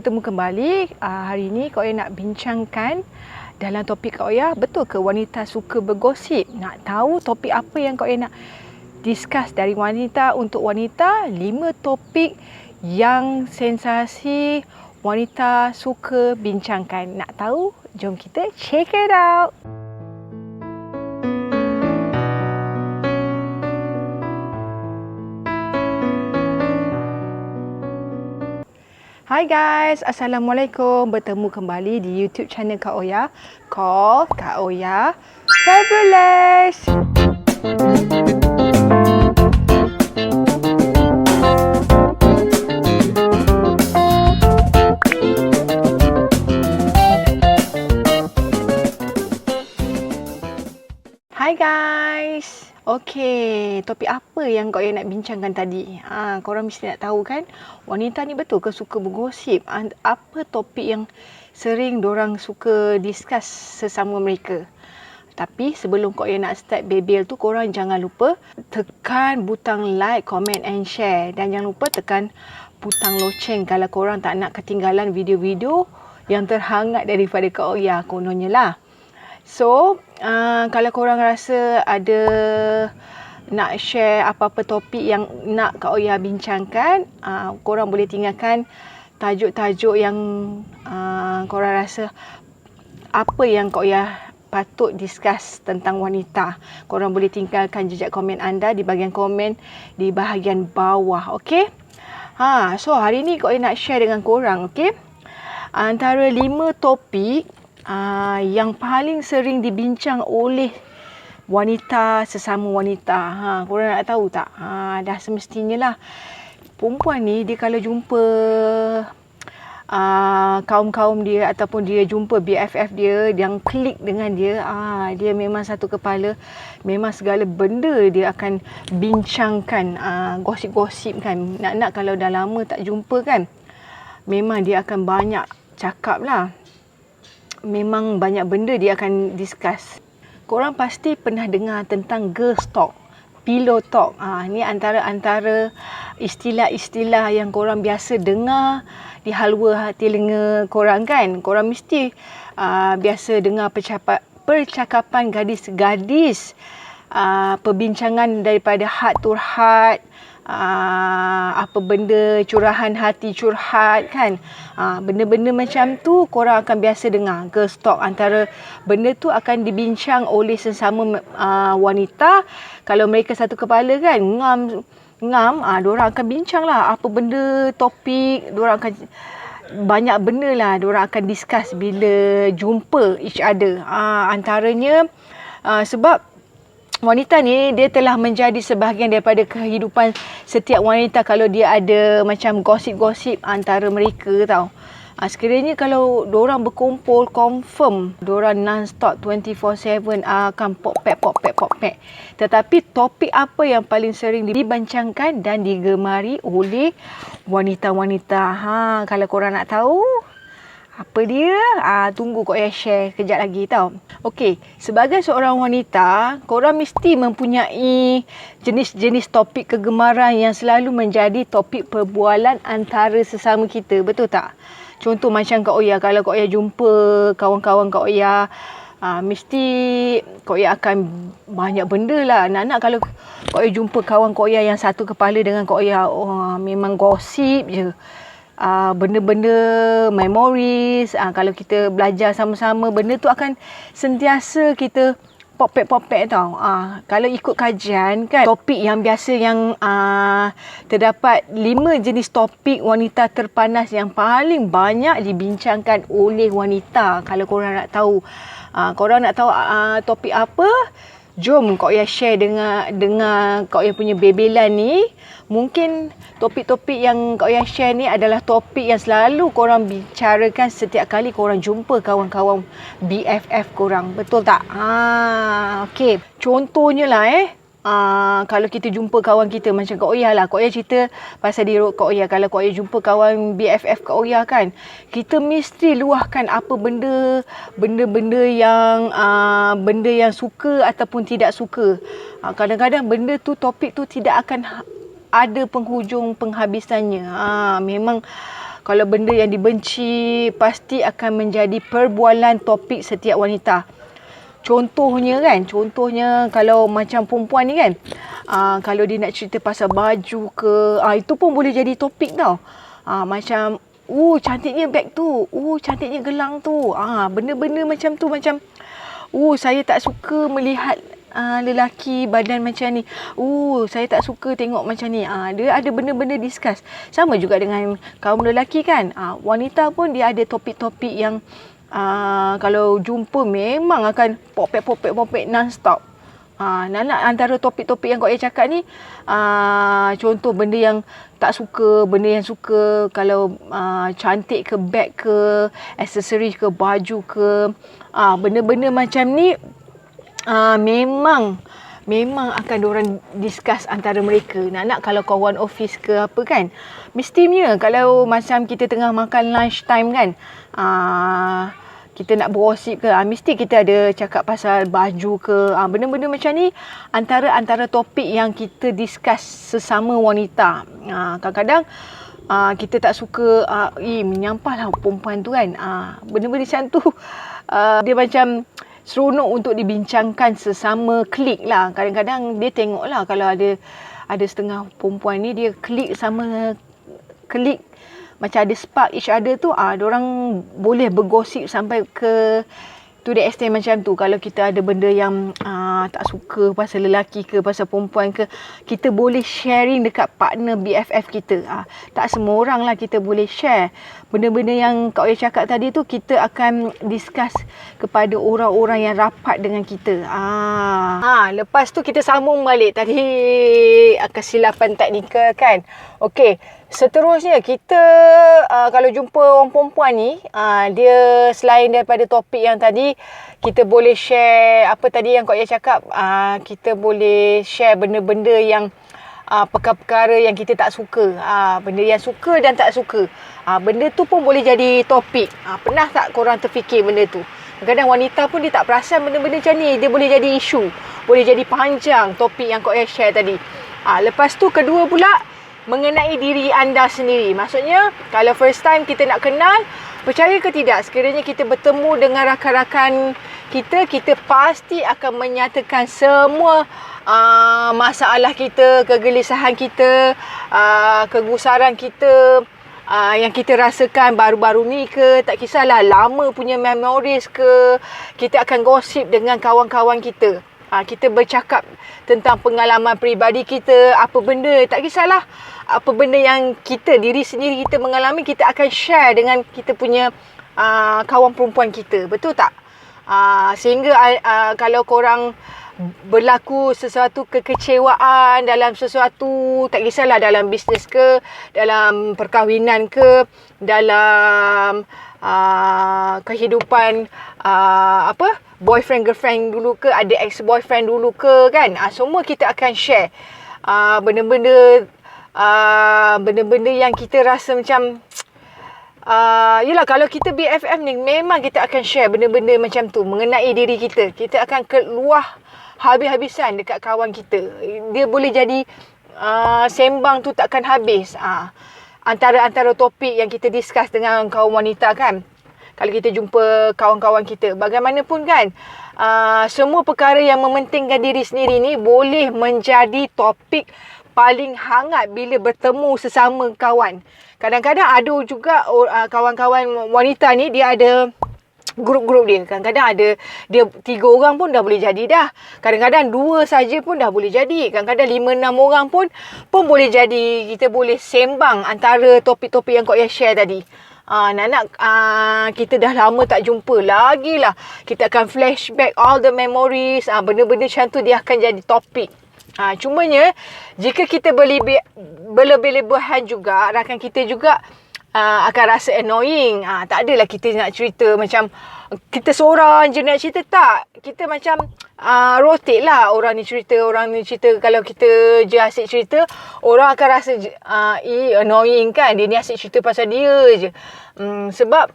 Bertemu kembali. Hari ini Kak Oya nak bincangkan dalam topik Kak Oya, betul ke wanita suka bergosip? Nak tahu topik apa yang Kak Oya nak discuss dari wanita untuk wanita? 5 topik yang sensasi wanita suka bincangkan. Nak tahu? Jom kita check it out. Hai guys, Assalamualaikum. Bertemu kembali di YouTube channel Kak Oya, called Kak Oya Fabulous. Hai guys. Okey, topik apa yang Kak Oya nak bincangkan tadi? Korang mesti nak tahu kan, wanita ni betul ke suka bergosip? Apa topik yang sering dorang suka discuss sesama mereka? Tapi sebelum Kak Oya nak start bebel tu, korang jangan lupa tekan butang like, comment and share. Dan jangan lupa tekan butang loceng kalau korang tak nak ketinggalan video-video yang terhangat daripada Kak Oya, kononnya lah. So, kalau korang rasa ada nak share apa-apa topik yang nak Kak Oya bincangkan, korang boleh tinggalkan tajuk-tajuk yang korang rasa apa yang Kak Oya patut discuss tentang wanita. Korang boleh tinggalkan jejak komen anda di bahagian komen di bahagian bawah, okey? So hari ni Kak Oya nak share dengan korang, okey? Antara 5 topik yang paling sering dibincang oleh wanita sesama wanita. Korang nak tahu tak? Dah semestinya lah. Perempuan ni dia kalau jumpa kaum-kaum dia ataupun dia jumpa BFF dia yang klik dengan dia, dia memang satu kepala. Memang segala benda dia akan bincangkan, gosip-gosip kan. Nak-nak kalau dah lama tak jumpa kan, memang dia akan banyak cakap lah. Memang banyak benda dia akan discuss. Korang pasti pernah dengar tentang girls talk, pillow talk. Ni antara istilah-istilah yang korang biasa dengar di halwa telinga korang kan. Korang mesti biasa dengar percakapan gadis-gadis, perbincangan daripada heart to heart, apa benda curahan hati curhat kan. Benda-benda macam tu korang akan biasa dengar. Girls talk, antara benda tu akan dibincang oleh sesama wanita. Kalau mereka satu kepala kan, ngam, diorang akan bincang lah apa benda topik. Diorang akan banyak benda lah diorang akan discuss bila jumpa each other. Antaranya sebab wanita ni dia telah menjadi sebahagian daripada kehidupan setiap wanita kalau dia ada macam gosip-gosip antara mereka tau. Sekiranya kalau diorang berkumpul, confirm diorang non-stop 24/7 akan pok-pek. Tetapi topik apa yang paling sering dibincangkan dan digemari oleh wanita-wanita? Kalau korang nak tahu apa dia? Tunggu Kak Oya share kejap lagi tau. Okey, sebagai seorang wanita, korang mesti mempunyai jenis-jenis topik kegemaran yang selalu menjadi topik perbualan antara sesama kita. Betul tak? Contoh macam Kak Oya, kalau Kak Oya jumpa kawan-kawan Kak Oya, mesti Kak Oya akan banyak benda lah. Nak-nak kalau Kak Oya jumpa kawan Kak Oya yang satu kepala dengan Kak Oya, memang gosip je. Benda-benda memories, kalau kita belajar sama-sama, benda tu akan sentiasa kita popek tau. Kalau ikut kajian kan, topik yang biasa yang terdapat 5 jenis topik wanita terpanas yang paling banyak dibincangkan oleh wanita. Kalau korang nak tahu, topik apa, jom Kak Oya share dengan Kak Oya punya bebelan ni. Mungkin topik-topik yang Kak Oya share ni adalah topik yang selalu korang bicarakan setiap kali korang jumpa kawan-kawan BFF korang. Betul tak? Okey. Contohnya lah kalau kita jumpa kawan kita macam Kak Oya lah. Kak Oya cerita pasal diri Kak Oya. Kalau Kak Oya jumpa kawan BFF Kak Oya kan, kita mesti luahkan apa benda-benda yang suka ataupun tidak suka. Kadang-kadang benda tu, topik tu tidak akan ada penghujung penghabisannya. Memang Kalau benda yang dibenci pasti akan menjadi perbualan topik setiap wanita. Contohnya kalau macam perempuan ni kan, kalau dia nak cerita pasal baju ke, itu pun boleh jadi topik tau. Macam, cantiknya beg tu, cantiknya gelang tu. Benda-benda macam tu, macam, saya tak suka melihat lelaki badan macam ni. Saya tak suka tengok macam ni. Dia ada benda-benda discuss. Sama juga dengan kaum lelaki kan. Wanita pun dia ada topik-topik yang kalau jumpa memang akan popek non-stop. Nana antara topik-topik yang Kak Yaya cakap ni, contoh benda yang tak suka, benda yang suka, kalau cantik ke, beg ke, aksesori ke, baju ke, benda-benda macam ni memang akan diorang discuss antara mereka. Nak kalau kawan office ke apa kan, mestinya kalau macam kita tengah makan lunch time kan, kita nak bergosip ke, mesti kita ada cakap pasal baju ke, benda-benda macam ni antara topik yang kita discuss sesama wanita. Kadang-kadang kita tak suka, menyampahlah perempuan tu kan, benda-benda macam tu dia macam seronok untuk dibincangkan sesama klik lah. Kadang-kadang dia tengok lah, kalau ada setengah perempuan ni dia klik sama klik, macam ada spark each other tu, diorang boleh bergosip sampai ke to the extent macam tu. Kalau kita ada benda yang tak suka pasal lelaki ke, pasal perempuan ke, kita boleh sharing dekat partner BFF kita. Tak semua orang lah kita boleh share. Benda-benda yang Kak Oya cakap tadi tu, kita akan discuss kepada orang-orang yang rapat dengan kita. Lepas tu kita sambung balik tadi kesilapan teknikal kan. Okey. Seterusnya kita kalau jumpa orang perempuan ni, dia selain daripada topik yang tadi, kita boleh share apa tadi yang Kak Yaya cakap, kita boleh share benda-benda yang perkara-perkara yang kita tak suka, benda yang suka dan tak suka. Benda tu pun boleh jadi topik. Pernah tak korang terfikir benda tu? Kadang-kadang wanita pun dia tak perasan benda-benda macam ni, dia boleh jadi isu, boleh jadi panjang topik yang Kak Yaya share tadi. Lepas tu kedua pula, mengenai diri anda sendiri. Maksudnya, kalau first time kita nak kenal, percaya ke tidak, sekiranya kita bertemu dengan rakan-rakan kita, kita pasti akan menyatakan semua masalah kita, kegelisahan kita, kegusaran kita, yang kita rasakan baru-baru ni ke, tak kisahlah lama punya memories ke, kita akan gosip dengan kawan-kawan kita. Kita bercakap tentang pengalaman peribadi kita, apa benda, tak kisahlah apa benda yang diri sendiri kita mengalami, kita akan share dengan kita punya kawan perempuan kita. Betul tak? Sehingga kalau korang berlaku sesuatu kekecewaan dalam sesuatu, tak kisahlah dalam bisnes ke, dalam perkahwinan ke, dalam kehidupan boyfriend girlfriend dulu ke, ada ex boyfriend dulu ke kan, semua kita akan share benda-benda yang kita rasa macam yelah, kalau kita BFF ni memang kita akan share benda-benda macam tu mengenai diri kita. Kita akan keluar habis-habisan dekat kawan kita. Dia boleh jadi sembang tu takkan habis. Antara topik yang kita discuss dengan kaum wanita kan, kalau kita jumpa kawan-kawan kita, bagaimanapun kan, semua perkara yang mementingkan diri sendiri ni boleh menjadi topik paling hangat bila bertemu sesama kawan. Kadang-kadang ada juga kawan-kawan wanita ni, dia ada grup-grup dia. Kadang-kadang ada dia 3 orang pun dah boleh jadi dah. Kadang-kadang 2 saja pun dah boleh jadi. Kadang-kadang 5-6 orang pun boleh jadi. Kita boleh sembang antara topik-topik yang Kak Yaya share tadi. Kita dah lama tak jumpa lagi lah. Kita akan flashback all the memories. Benda-benda macam tu dia akan jadi topik. Cumanya jika kita berlebih-lebihan juga, rakan kita juga akan rasa annoying. Tak adalah kita nak cerita macam kita seorang je nak cerita, tak. Kita macam rotate lah. Orang ni cerita. Kalau kita je asyik cerita, orang akan rasa annoying kan. Dia ni asyik cerita pasal dia je. Sebab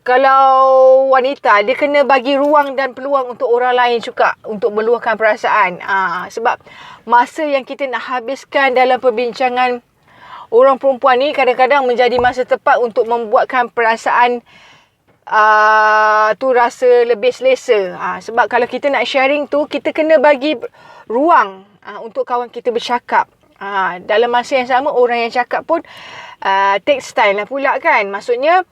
kalau wanita, dia kena bagi ruang dan peluang untuk orang lain juga untuk meluahkan perasaan. Sebab masa yang kita nak habiskan dalam perbincangan orang perempuan ni kadang-kadang menjadi masa tepat untuk membuatkan perasaan tu rasa lebih selesa. Sebab kalau kita nak sharing tu, kita kena bagi ruang untuk kawan kita bercakap. Dalam masa yang sama, orang yang cakap pun takes time lah pula kan. Maksudnya,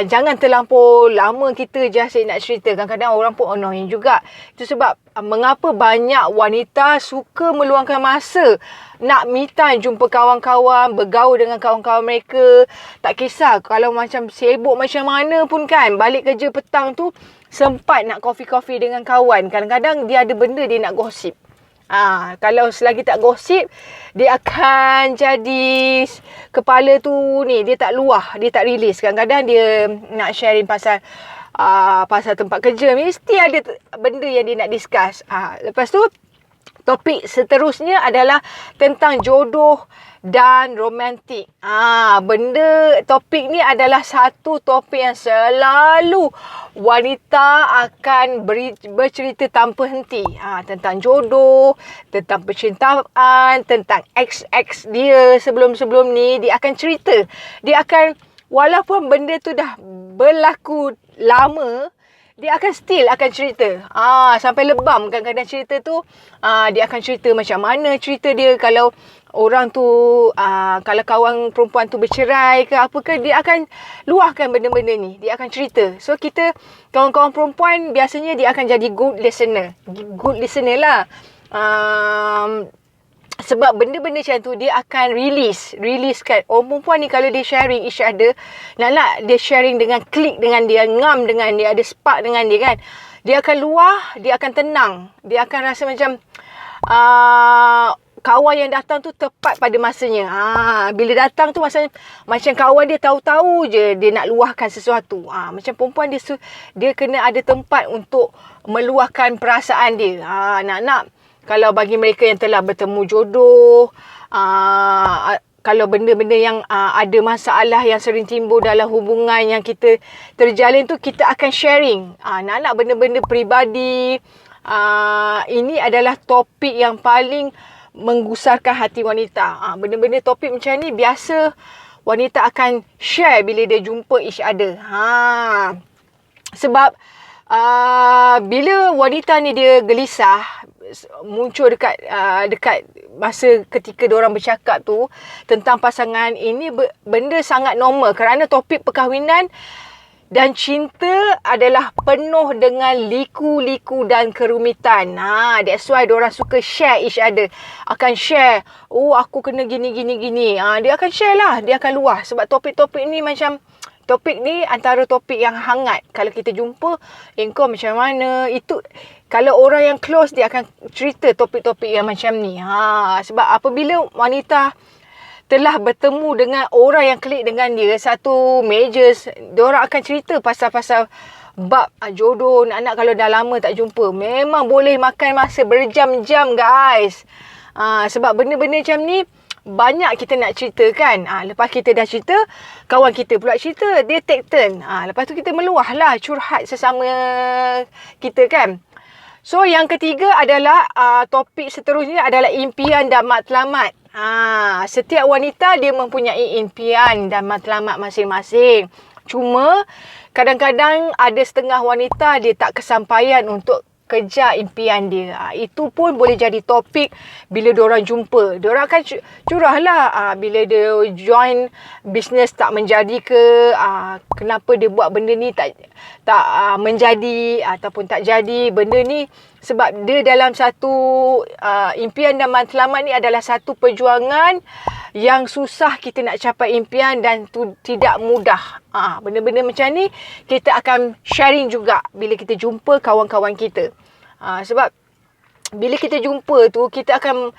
jangan terlampau lama kita je asyik nak cerita. Kadang-kadang orang pun annoying juga. Itu sebab mengapa banyak wanita suka meluangkan masa nak me time, jumpa kawan-kawan, bergaul dengan kawan-kawan mereka. Tak kisah kalau macam sibuk macam mana pun kan, balik kerja petang tu sempat nak coffee-coffee dengan kawan. Kadang-kadang dia ada benda dia nak gosip. Kalau selagi tak gosip, dia akan jadi kepala tu ni, dia tak luah, dia tak release. Kadang-kadang dia nak sharing pasal tempat kerja, mesti ada benda yang dia nak discuss. Lepas tu topik seterusnya adalah tentang jodoh dan romantik. Topik ni adalah satu topik yang selalu wanita akan bercerita tanpa henti. Tentang jodoh, tentang percintaan, tentang ex-ex dia sebelum-sebelum ni. Dia akan cerita. Dia akan, walaupun benda tu dah berlaku lama, dia akan still akan cerita. Sampai lebam kadang-kadang cerita tu. Dia akan cerita macam mana cerita dia kalau orang tu, kalau kawan perempuan tu bercerai ke apa ke, dia akan luahkan benda-benda ni. Dia akan cerita. So kita, kawan-kawan perempuan biasanya dia akan jadi good listener. Good listener lah. Sebab benda-benda macam tu dia akan release kan. Orang perempuan ni kalau dia sharing each other, nak dia sharing dengan klik dengan dia, ngam dengan dia, ada spark dengan dia kan, dia akan luah, dia akan tenang, dia akan rasa macam kawan yang datang tu tepat pada masanya. Bila datang tu macam kawan dia tahu-tahu je dia nak luahkan sesuatu. Macam perempuan dia kena ada tempat untuk meluahkan perasaan dia. Nak kalau bagi mereka yang telah bertemu jodoh, kalau benda-benda yang ada masalah yang sering timbul dalam hubungan yang kita terjalin tu, kita akan sharing. Nak benda-benda peribadi. Ini adalah topik yang paling menggusarkan hati wanita. Benda-benda topik macam ni biasa wanita akan share bila dia jumpa each other. Sebab bila wanita ni dia gelisah, muncul dekat masa ketika diorang bercakap tu tentang pasangan, ini benda sangat normal kerana topik perkahwinan dan cinta adalah penuh dengan liku-liku dan kerumitan. That's why diorang suka share each other. Akan share, aku kena gini. Dia akan share lah, dia akan luah. Sebab topik-topik ni macam, topik ni antara topik yang hangat. Kalau kita jumpa, kau macam mana? Itu, kalau orang yang close, dia akan cerita topik-topik yang macam ni. Sebab apabila wanita telah bertemu dengan orang yang klik dengan dia, satu meja, diorang akan cerita pasal-pasal bab jodoh, anak kalau dah lama tak jumpa. Memang boleh makan masa berjam-jam guys. Sebab benda-benda macam ni, banyak kita nak cerita kan. Lepas kita dah cerita, kawan kita pula cerita, dia take turn. Lepas tu kita meluah lah, curhat sesama kita kan. So yang ketiga adalah topik seterusnya adalah impian dan matlamat. Setiap wanita dia mempunyai impian dan matlamat masing-masing. Cuma kadang-kadang ada setengah wanita dia tak kesampaian untuk kejar impian dia. Itu pun boleh jadi topik bila diorang jumpa. Diorang akan curah lah. Bila dia join bisnes tak menjadi ke, kenapa dia buat benda ni tak menjadi ataupun tak jadi benda ni. Sebab dia dalam satu impian dan matlamat ni adalah satu perjuangan yang susah kita nak capai impian dan tu tidak mudah. Benda-benda macam ni kita akan sharing juga bila kita jumpa kawan-kawan kita. Sebab bila kita jumpa tu kita akan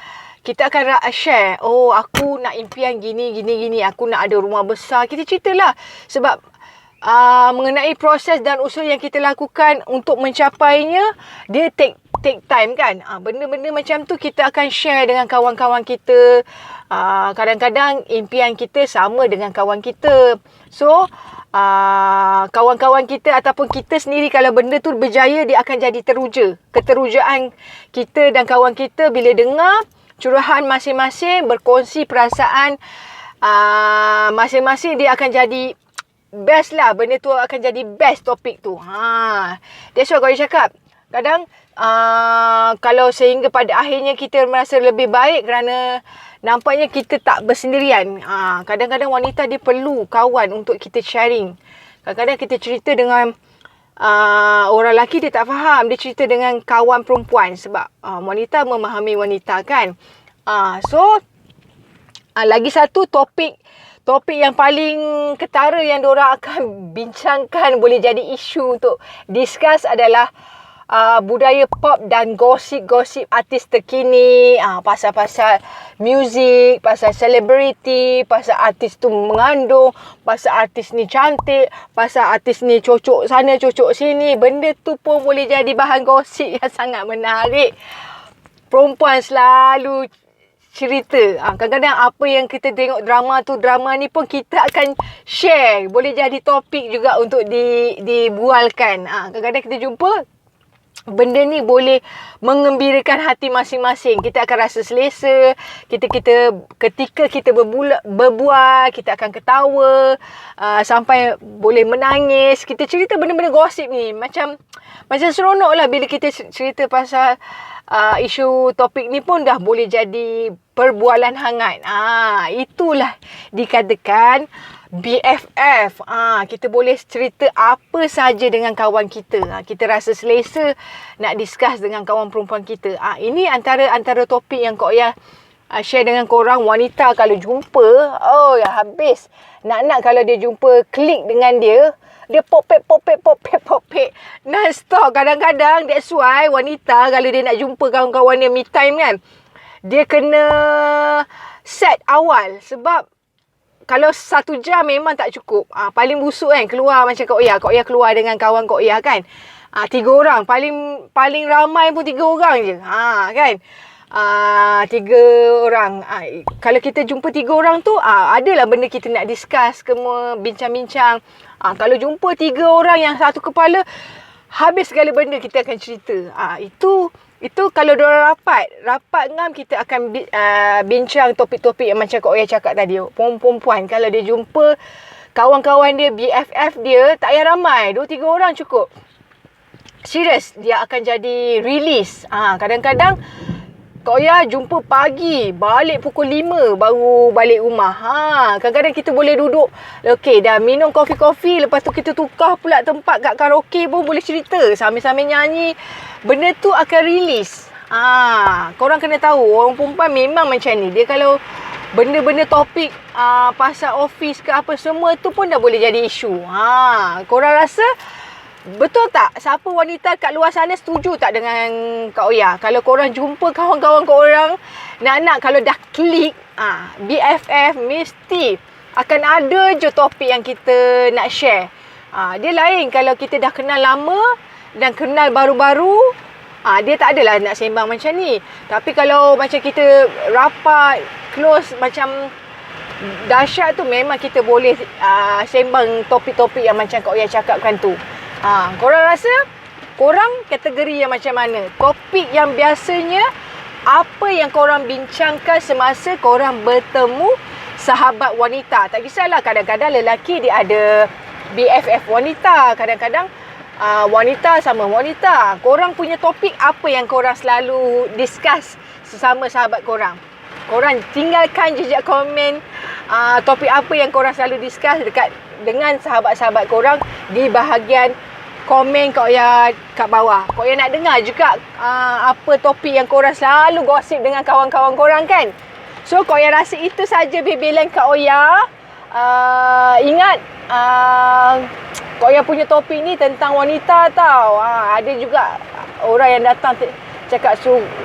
share, aku nak impian gini. Aku nak ada rumah besar. Kita ceritalah. Sebab mengenai proses dan usaha yang kita lakukan untuk mencapainya, dia take time kan. Benda-benda macam tu kita akan share dengan kawan-kawan kita. Kadang-kadang impian kita sama dengan kawan kita. So kawan-kawan kita ataupun kita sendiri, kalau benda tu berjaya, dia akan jadi teruja. Keterujaan kita dan kawan kita bila dengar curahan masing-masing, berkongsi perasaan masing-masing dia akan jadi best lah. Benda tu akan jadi best topik tu. That's why Kak cakap. Kadang kalau sehingga pada akhirnya kita merasa lebih baik kerana nampaknya kita tak bersendirian. Kadang-kadang wanita dia perlu kawan untuk kita sharing. Kadang-kadang kita cerita dengan orang lelaki dia tak faham. Dia cerita dengan kawan perempuan sebab wanita memahami wanita kan. Lagi satu topik yang paling ketara yang diorang akan bincangkan, boleh jadi isu untuk discuss adalah budaya pop dan gosip-gosip artis terkini, pasal-pasal muzik, pasal selebriti, pasal artis tu mengandung, pasal artis ni cantik, pasal artis ni cocok sana cocok sini. Benda tu pun boleh jadi bahan gosip yang sangat menarik. Perempuan selalu cerita. Kadang-kadang apa yang kita tengok drama ni pun kita akan share. Boleh jadi topik juga untuk dibualkan. Kadang-kadang kita jumpa benda ni boleh mengembirakan hati masing-masing. Kita akan rasa selesa. Ketika kita berbual, kita akan ketawa sampai boleh menangis. Kita cerita benda-benda gosip ni macam seronok lah bila kita cerita pasal isu topik ni pun dah boleh jadi perbualan hangat. Itulah dikatakan BFF. Kita boleh cerita apa saja dengan kawan kita. Kita rasa selesa nak discuss dengan kawan perempuan kita. Ini antara topik yang Kak Oya share dengan korang. Wanita kalau jumpa, habis. Nak kalau dia jumpa, klik dengan dia popek non-stop. Kadang-kadang that's why wanita kalau dia nak jumpa kawan-kawan dia me time kan, dia kena set awal. Sebab kalau 1 jam memang tak cukup. Paling busuk kan keluar macam Kak Oya keluar dengan kawan Kak Oya kan. 3 orang. Paling ramai pun 3 orang je. Kan. 3 orang. Kalau kita jumpa 3 orang tu, adalah benda kita nak discuss, bincang-bincang. Kalau jumpa 3 orang yang satu kepala, habis segala benda kita akan cerita. Itu kalau diorang rapat ngam, kita akan bincang topik-topik yang macam Kak Oya cakap tadi. Perempuan kalau dia jumpa kawan-kawan dia, BFF dia, tak payah ramai, 2-3 orang cukup. Serius, dia akan jadi release. Kadang-kadang Kak Oya jumpa pagi, balik pukul 5 baru balik rumah. Kadang-kadang kita boleh duduk, dah minum kopi-kopi, lepas tu kita tukar pula tempat kat karaoke pun boleh cerita. Sambil-sambil nyanyi, benda tu akan release. Korang kena tahu, orang perempuan memang macam ni. Dia kalau benda-benda topik pasal office ke apa, semua tu pun dah boleh jadi isu. Korang rasa betul tak? Siapa wanita kat luar sana setuju tak dengan Kak Oya? Kalau korang jumpa kawan-kawan korang, nak kalau dah klik BFF, mesti akan ada je topik yang kita nak share. Dia lain kalau kita dah kenal lama dan kenal baru-baru, dia tak adalah nak sembang macam ni. Tapi kalau macam kita rapat, close macam dahsyat tu, memang kita boleh sembang topik-topik yang macam Kak Oya cakapkan tu. Korang rasa korang kategori yang macam mana? Topik yang biasanya apa yang korang bincangkan semasa korang bertemu sahabat wanita? Tak kisahlah, kadang-kadang lelaki dia ada BFF wanita, kadang-kadang wanita sama wanita. Korang punya topik apa yang korang selalu discuss sesama sahabat korang? Korang tinggalkan jejak komen topik apa yang korang selalu discuss dengan sahabat-sahabat korang di bahagian komen Kak Oya kat bawah. Kak Oya nak dengar juga apa topik yang korang selalu gosip dengan kawan-kawan korang kan. So Kak Oya rasa itu saja bebelan Kak Oya. Ingat Kak Oya punya topik ni tentang wanita tau. Ada juga orang yang datang cakap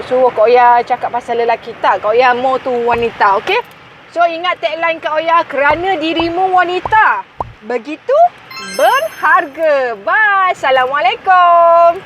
suruh Kak Oya cakap pasal lelaki. Tak, Kak Oya more tu wanita, okay? So ingat tagline Kak Oya, kerana dirimu wanita begitu berharga. Bye. Assalamualaikum.